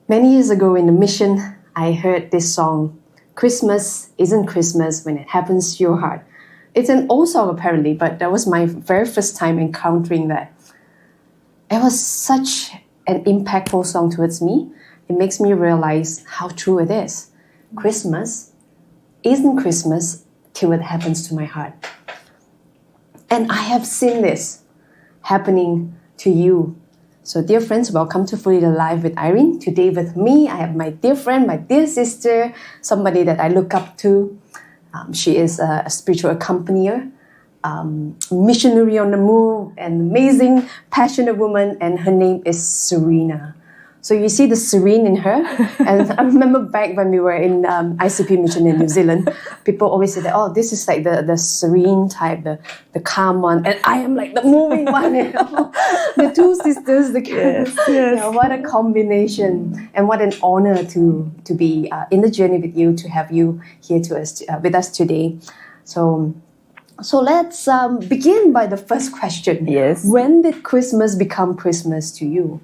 Many years ago in the mission, I heard this song, Christmas isn't Christmas when it happens to your heart. It's an old song apparently, but that was my very first time encountering that. It was such an impactful song towards me. It makes me realize how true it is. Christmas isn't Christmas till it happens to my heart. And I have seen this happening to you. So dear friends, welcome to Fully Alive with Irene. Today with me, I have my dear friend, my dear sister, somebody that I look up to. She is a spiritual accompanier, missionary on the move, an amazing, passionate woman, and her name is Serena. So you see the serene in her. And I remember back when we were in ICP mission in New Zealand, people always say that, oh, this is like the serene type, the calm one. And I am like the moving one, you know? The two sisters, yes. You know, what a combination. And what an honor to be in the journey with you, to have you here with us today. So let's begin by the first question. Yes. When did Christmas become Christmas to you?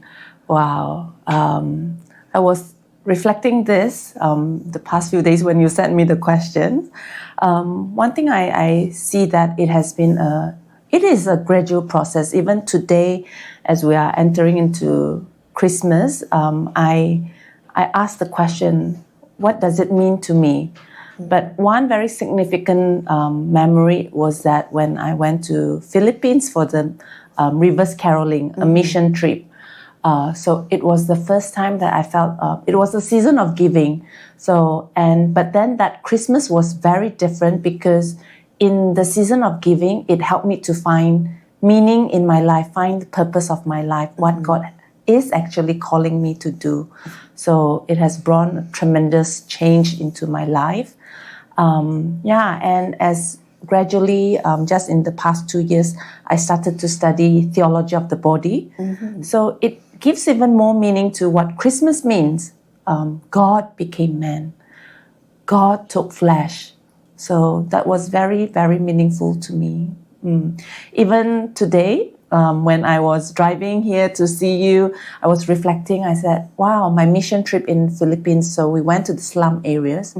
Wow. I was reflecting this the past few days when you sent me the questions. One thing I see that it is a gradual process. Even today, as we are entering into Christmas, I ask the question, what does it mean to me? But one very significant memory was that when I went to Philippines for the reverse caroling, a mission trip. So it was the first time that I felt it was a season of giving. But then that Christmas was very different because in the season of giving, it helped me to find meaning in my life, find the purpose of my life, what God is actually calling me to do. So it has brought a tremendous change into my life. And as gradually, just in the past 2 years, I started to study theology of the body. So it gives even more meaning to what Christmas means. God became man. God took flesh. So that was very, very meaningful to me. Even today, when I was driving here to see you, I was reflecting. I said, wow, my mission trip in Philippines. So we went to the slum areas.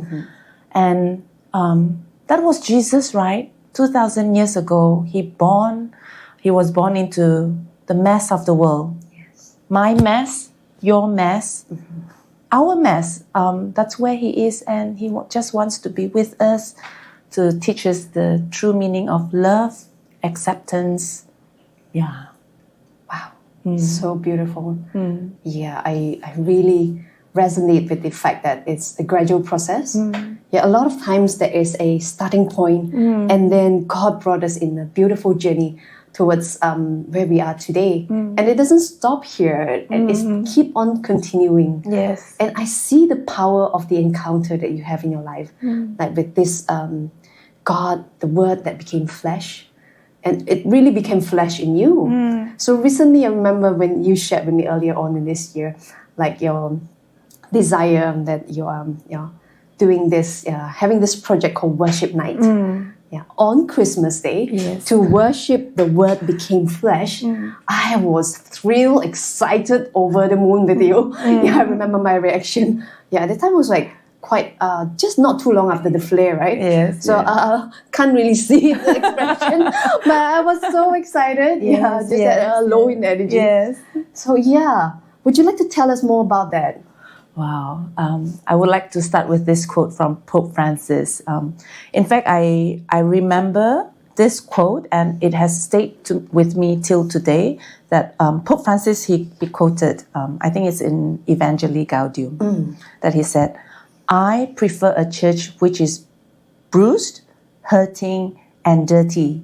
And that was Jesus, right? 2,000 years ago, he was born into the mess of the world. Yes. My mess, your mess, our mess. That's where he is, and he just wants to be with us to teach us the true meaning of love, acceptance. Yeah. Wow. So beautiful. Yeah, I really resonate with the fact that it's a gradual process. Yeah, a lot of times there is a starting point, and then God brought us in a beautiful journey towards where we are today. And it doesn't stop here. It keep on continuing. Yes. And I see the power of the encounter that you have in your life, like with this God, the Word that became flesh. And it really became flesh in you. So recently, I remember when you shared with me earlier on in this year, like your desire that you are doing this, having this project called Worship Night. Yeah, on Christmas Day, to worship the Word became flesh. I was thrilled, excited, over the moon with you. Yeah, I remember my reaction. Yeah, at the time it was like quite just not too long after the flare, right? Yes. So can't really see the expression, but I was so excited. Low in energy. Yes. So would you like to tell us more about that? Wow. I would like to start with this quote from Pope Francis. In fact, I remember this quote, and it has stayed with me till today, that Pope Francis, he quoted, I think it's in Evangelii Gaudium, that he said, I prefer a church which is bruised, hurting, and dirty,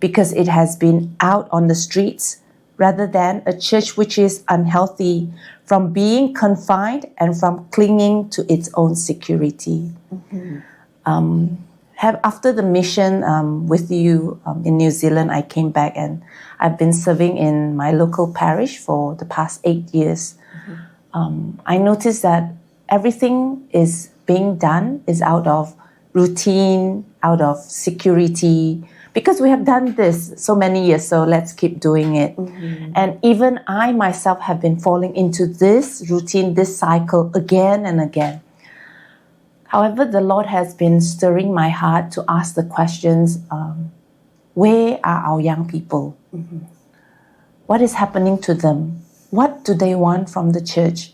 because it has been out on the streets, rather than a church which is unhealthy, from being confined and from clinging to its own security. After the mission with you in New Zealand, I came back and I've been serving in my local parish for the past 8 years. I noticed that everything is being done is out of routine, out of security, because we have done this so many years, so let's keep doing it. And even I myself have been falling into this routine, this cycle again and again. However, the Lord has been stirring my heart to ask the questions, where are our young people? What is happening to them? What do they want from the church?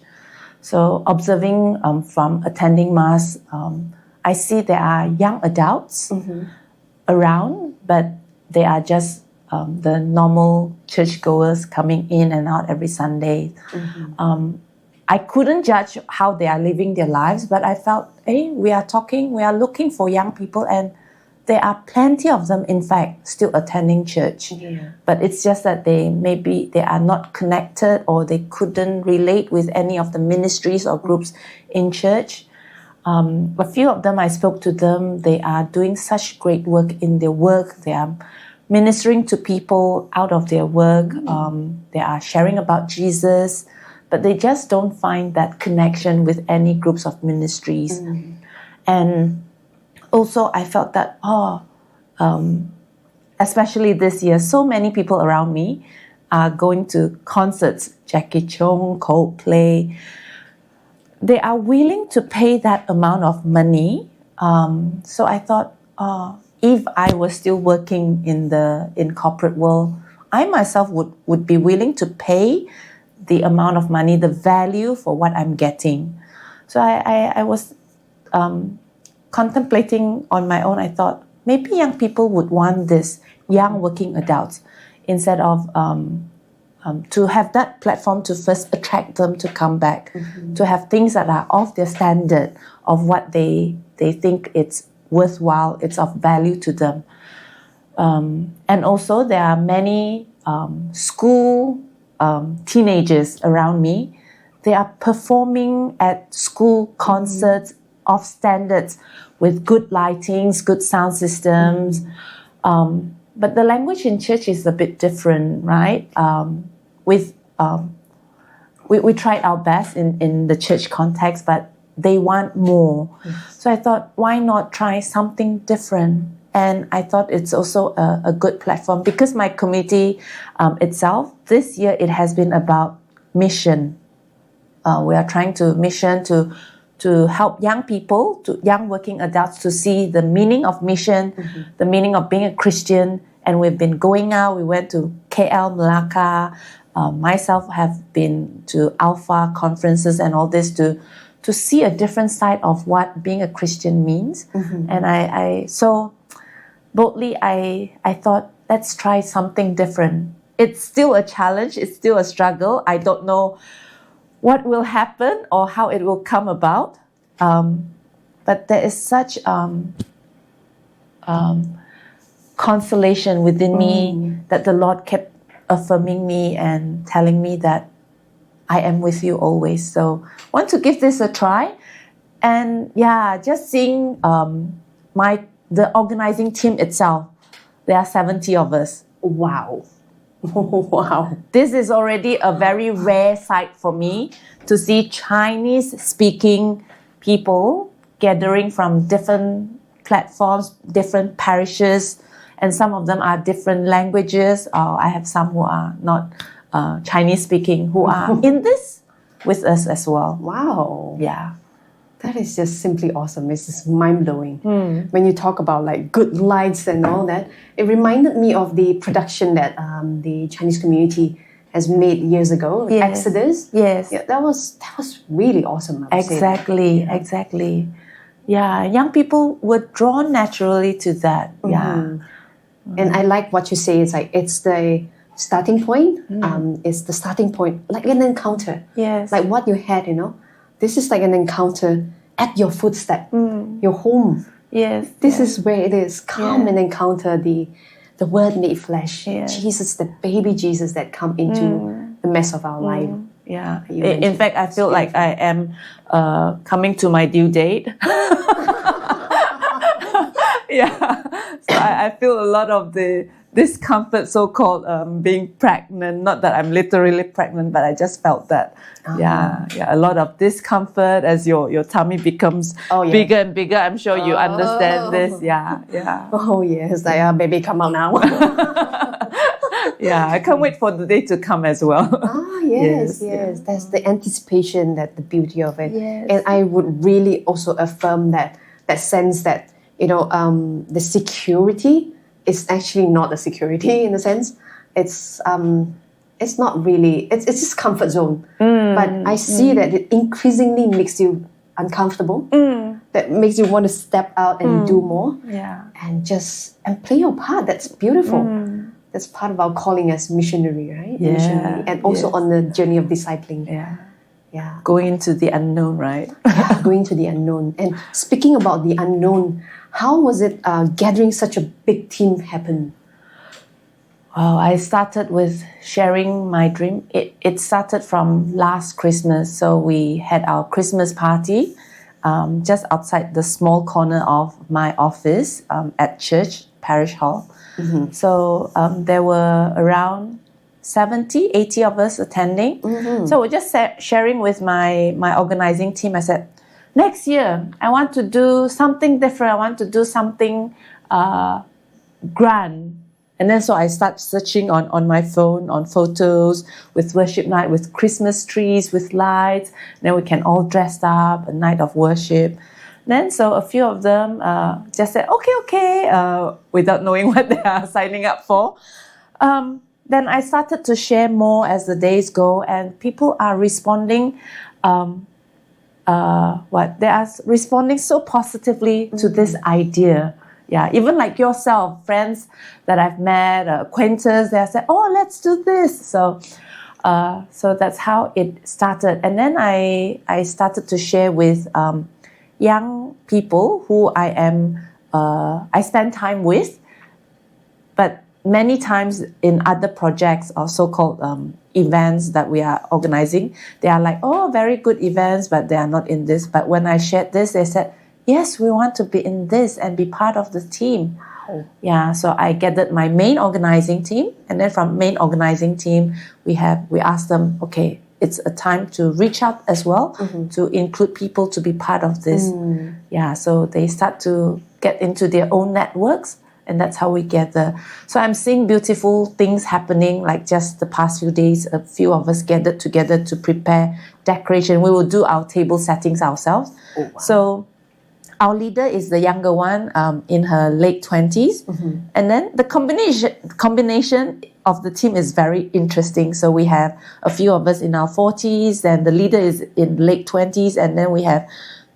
So observing from attending Mass, I see there are young adults around, but they are just the normal churchgoers coming in and out every Sunday. I couldn't judge how they are living their lives, but I felt, hey, we are looking for young people, and there are plenty of them, in fact, still attending church. But it's just that they are not connected, or they couldn't relate with any of the ministries or groups in church. A few of them, I spoke to them, they are doing such great work in their work. They are ministering to people out of their work. They are sharing about Jesus, but they just don't find that connection with any groups of ministries. And also, I felt that, especially this year, so many people around me are going to concerts, Jackie Chung, Coldplay. They are willing to pay that amount of money. So I thought, if I was still working in corporate world, I myself would be willing to pay the amount of money, the value for what I'm getting. So I was contemplating on my own. I thought maybe young people would want this, young working adults, instead of to have that platform to first attract them to come back, to have things that are of their standard, of what they think it's worthwhile, it's of value to them. And also there are many school teenagers around me. They are performing at school concerts of standards with good lightings, good sound systems. But the language in church is a bit different, right? We tried our best in the church context, but they want more. So I thought, why not try something different? And I thought it's also a good platform, because my committee itself, this year it has been about mission. We are trying to mission to help young people, young working adults, to see the meaning of mission, the meaning of being a Christian. And we've been going out. We went to KL, Melaka. Myself have been to Alpha conferences and all this to see a different side of what being a Christian means. And I so boldly I thought, let's try something different. It's still a challenge. It's still a struggle. I don't know what will happen or how it will come about. But there is such consolation within me that the Lord kept affirming me and telling me that I am with you always. So want to give this a try. And yeah, just seeing the organizing team itself, there are 70 of us. Wow. Wow. This is already a very rare sight for me, to see Chinese speaking people gathering from different platforms, different parishes, and some of them are different languages. I have some who are not Chinese speaking, who are in this with us as well. Wow. Yeah. That is just simply awesome. It's just mind-blowing. When you talk about like good lights and all that, it reminded me of the production that the Chinese community has made years ago, Exodus. Yes. Yeah, that was really awesome. I would say that. Exactly. Yeah, young people were drawn naturally to that. Yeah. And I like what you say. It's like it's the starting point. It's the starting point, like an encounter. Yes. Like what you had, This is like an encounter at your footstep, your home. Yes. This is where it is. Come and encounter the Word made flesh. Yes. Jesus, the baby Jesus that come into the mess of our life. Yeah. In fact, I feel like I am coming to my due date. Yeah. So I feel a lot of the discomfort, so-called being pregnant. Not that I'm literally pregnant, but I just felt that, a lot of discomfort as your tummy becomes bigger and bigger. I'm sure you understand this. Yeah. Oh yes, like baby, come out now. Yeah, I can't wait for the day to come as well. Yes. That's the anticipation, that the beauty of it. Yes. And I would really also affirm that sense that, the security is actually not a security in a sense. It's not really, it's just comfort zone. But I see that it increasingly makes you uncomfortable. That makes you want to step out and do more. Yeah. And play your part. That's beautiful. That's part of our calling as missionary, right? Yeah. Missionary. And also on the journey of discipling. Yeah. Going into the unknown, right? Going to the unknown. And speaking about the unknown, how was it gathering such a big team happen? Well, I started with sharing my dream. It started from last Christmas. So we had our Christmas party just outside the small corner of my office at church, parish hall. So there were around 70, 80 of us attending. So we're just sharing with my organizing team. I said, next year, I want to do something different. I want to do something grand. And then so I start searching on my phone, on photos with worship night, with Christmas trees, with lights. Then we can all dress up, a night of worship. Then so a few of them just said, okay, without knowing what they are signing up for. Then I started to share more as the days go, and people are responding. They are responding so positively to this idea. Yeah, even like yourself, friends that I've met, acquaintances, they said, "Oh, let's do this." So that's how it started. And then I started to share with young people who I spend time with, but many times in other projects or so-called events that we are organizing, they are like, "Oh, very good events," but they are not in this. But when I shared this, they said, "Yes, we want to be in this and be part of the team." Wow. Yeah, so I gathered my main organizing team, and then from main organizing team, we asked them, okay, it's a time to reach out as well, to include people to be part of this. Yeah, so they start to get into their own networks, and that's how we gather. So I'm seeing beautiful things happening, like just the past few days, a few of us gathered together to prepare decoration. We will do our table settings ourselves. Oh, wow. So our leader is the younger one, in her late 20s. And then the combination of the team is very interesting. So we have a few of us in our 40s, and the leader is in late 20s. And then we have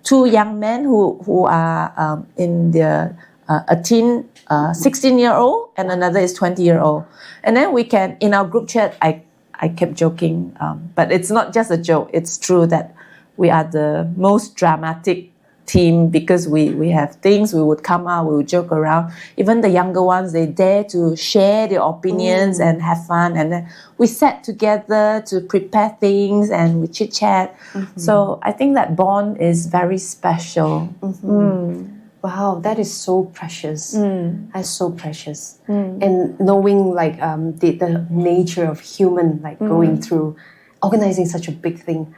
two young men who are in their a teen, 16-year-old, and another is 20-year-old. And then we can, in our group chat, I kept joking, but it's not just a joke. It's true that we are the most dramatic team, because we have things, we would come out, we would joke around. Even the younger ones, they dare to share their opinions and have fun. And then we sat together to prepare things and we chit chat. So I think that bond is very special. Wow, that is so precious. That's so precious. And knowing like the nature of human, like going through organizing such a big thing,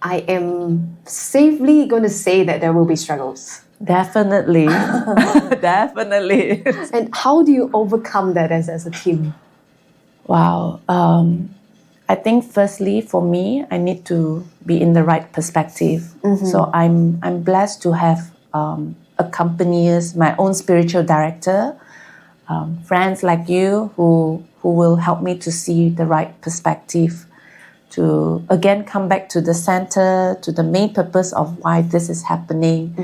I am safely going to say that there will be struggles. Definitely. Definitely. And how do you overcome that as a team? Wow. I think firstly for me, I need to be in the right perspective. So I'm blessed to have accompaniers, my own spiritual director, friends like you who will help me to see the right perspective, to again come back to the center, to the main purpose of why this is happening.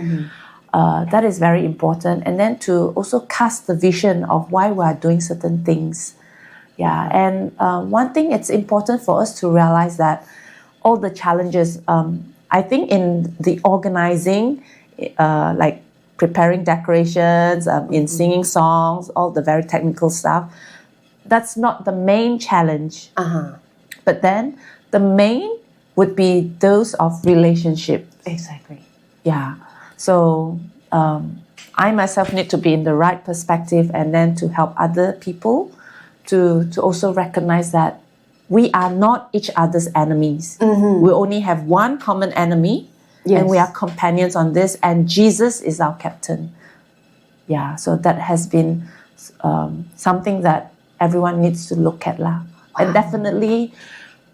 That is very important. And then to also cast the vision of why we are doing certain things. Yeah, and one thing it's important for us to realize that all the challenges, I think in the organizing, like preparing decorations, in singing songs, all the very technical stuff, that's not the main challenge. But then the main would be those of relationship. Exactly. Yeah. So I myself need to be in the right perspective, and then to help other people to also recognize that we are not each other's enemies. We only have one common enemy, and we are companions on this, and Jesus is our captain. Yeah, so that has been something that everyone needs to look at. And definitely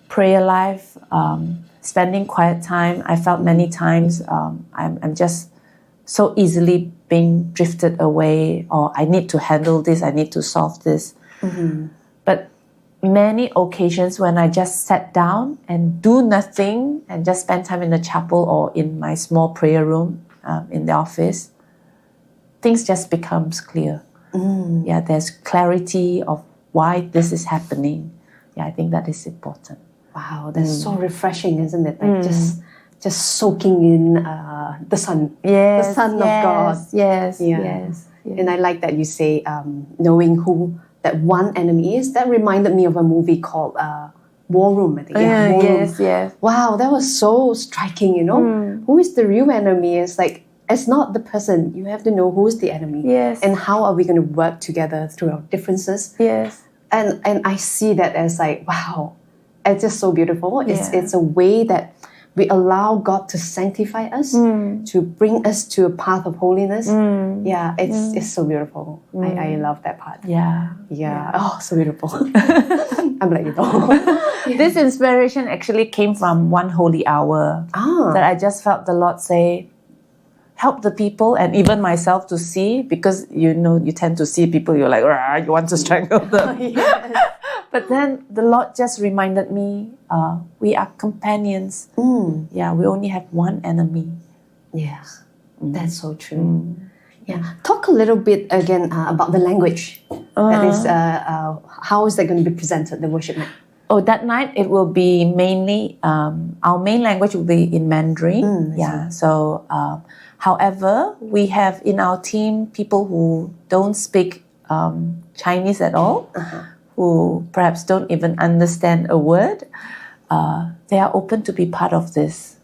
prayer life, spending quiet time. I felt many times I'm just so easily being drifted away, or I need to handle this, I need to solve this. But many occasions when I just sat down and do nothing and just spend time in the chapel or in my small prayer room in the office, things just becomes clear. Yeah, there's clarity of why this is happening. Yeah, I think that is important. Wow, that's so refreshing, isn't it? Like just soaking in the sun, the Son of God. Yes. And I like that you say knowing who that one enemy is. That reminded me of a movie called War Room, I think. War Room. Yes. Wow, that was so striking, you know. Who is the real enemy? It's like, it's not the person. You have to know who is the enemy. Yes. And how are we going to work together through our differences. Yes. And I see that as like, wow, it's just so beautiful. It's a way that we allow God to sanctify us, to bring us to a path of holiness. Yeah, it's so beautiful. I love that part. Yeah. Oh, so beautiful. I'm like, This inspiration actually came from one holy hour that I just felt the Lord say, help the people and even myself to see, because you tend to see people, you're like, you want to strangle them. But then the Lord just reminded me, we are companions. Yeah, we only have one enemy. Yeah, that's so true. Yeah, talk a little bit again about the language. That is, how is that going to be presented, the worship night? Oh, that night it will be mainly, our main language will be in Mandarin. So, however, we have in our team people who don't speak Chinese at all, who perhaps don't even understand a word. They are open to be part of this.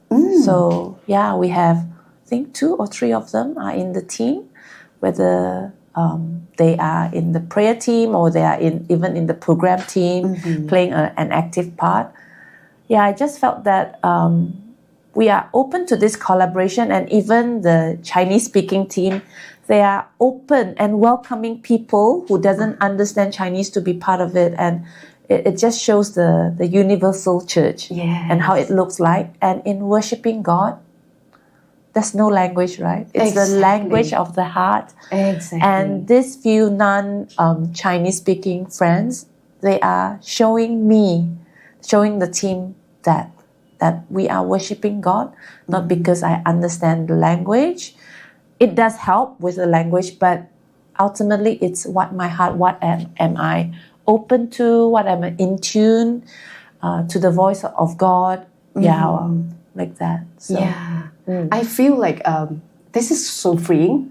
So, we have, I think 2 or 3 of them are in the team, whether they are in the prayer team or they are even in the program team, playing an active part. Yeah, I just felt that we are open to this collaboration, and even the Chinese-speaking team, they are open and welcoming people who doesn't understand Chinese to be part of it. And it just shows the universal church and how it looks like. And in worshiping God, there's no language, right? It's the language of the heart. Exactly. And these few non-Chinese-speaking friends, they are showing the team that we are worshiping God, not because I understand the language. It does help with the language, but ultimately it's what am I open to, what am I in tune to the voice of God. Like that. So. I feel like this is so freeing.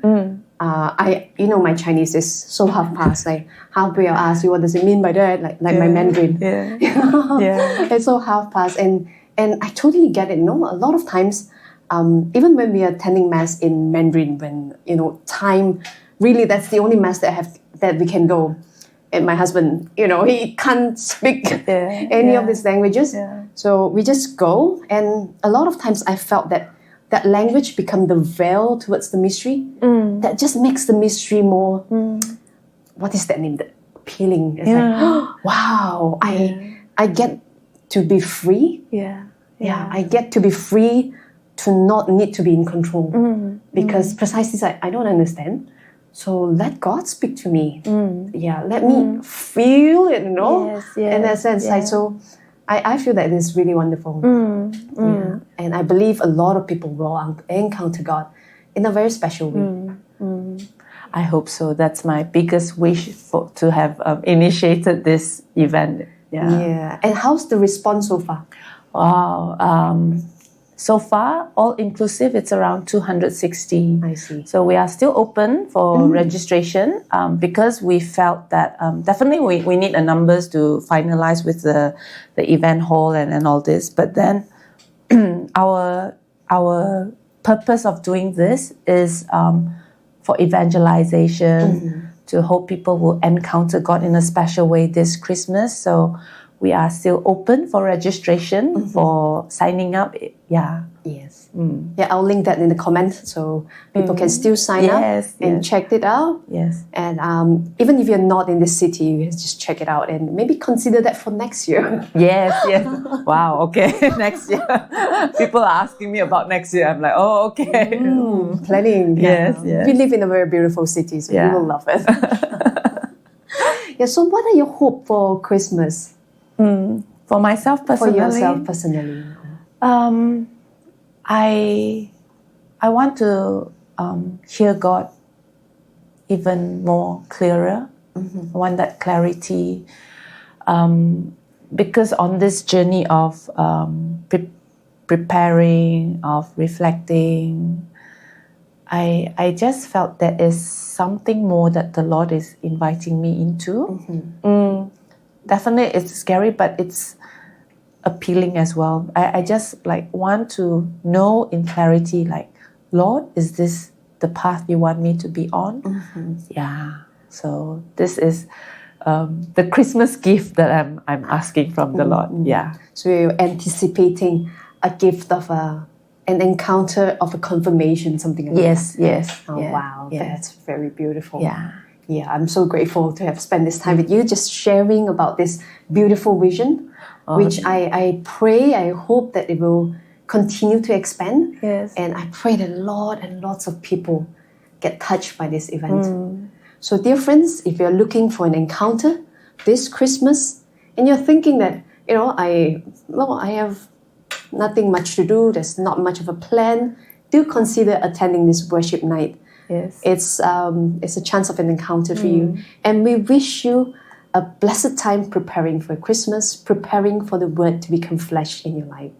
My Chinese is so half-past. Like, halfway I'll ask you, what does it mean by that? Like my Mandarin. It's so half-past. And I totally get it. No, a lot of times, even when we are attending Mass in Mandarin, when, time, really that's the only Mass that we can go. And my husband, he can't speak any of these languages. So we just go. And a lot of times I felt that language become the veil towards the mystery. That just makes the mystery more, what is that name? The appealing. It's like, wow, I get to be free. I get to be free to not need to be in control. Because precisely I don't understand. So let God speak to me. Let me feel it, in that sense. Like, so I feel that it's really wonderful. And I believe a lot of people will encounter God in a very special way. I hope so. That's my biggest wish to have initiated this event. And how's the response so far? Wow. So far, all inclusive, it's around 260. I see. So we are still open for registration because we felt that definitely we need the numbers to finalize with the event hall and all this. But then our purpose of doing this is for evangelization, to hope people will encounter God in a special way this Christmas. So we are still open for registration, for signing up. Yeah. Yes. Yeah, I'll link that in the comments so people can still sign up and check it out. Yes. And even if you're not in the city, you can just check it out and maybe consider that for next year. Yes. Wow, okay. Next year. People are asking me about next year. I'm like, oh, okay. Planning. Yes. We live in a very beautiful city, so you will love it. Yeah, so what are your hopes for Christmas? For myself personally? For yourself personally. I want to hear God even more clearer. I want that clarity, because on this journey of preparing, of reflecting, I just felt there is something more that the Lord is inviting me into. Definitely, it's scary, but it's appealing as well. I just like want to know in clarity, like, Lord, is this the path you want me to be on? Yeah. So this is the Christmas gift that I'm asking from the Lord. Yeah. So you're anticipating a gift of an encounter of a confirmation, something like that. Yes. Oh, wow. That's very beautiful. Yeah, I'm so grateful to have spent this time with you, just sharing about this beautiful vision, which I pray, I hope that it will continue to expand. Yes. And I pray that lots of people get touched by this event. So dear friends, if you're looking for an encounter this Christmas and you're thinking that, I have nothing much to do, there's not much of a plan, do consider attending this worship night. Yes. It's a chance of an encounter for you. And we wish you a blessed time preparing for Christmas, preparing for the Word to become flesh in your life.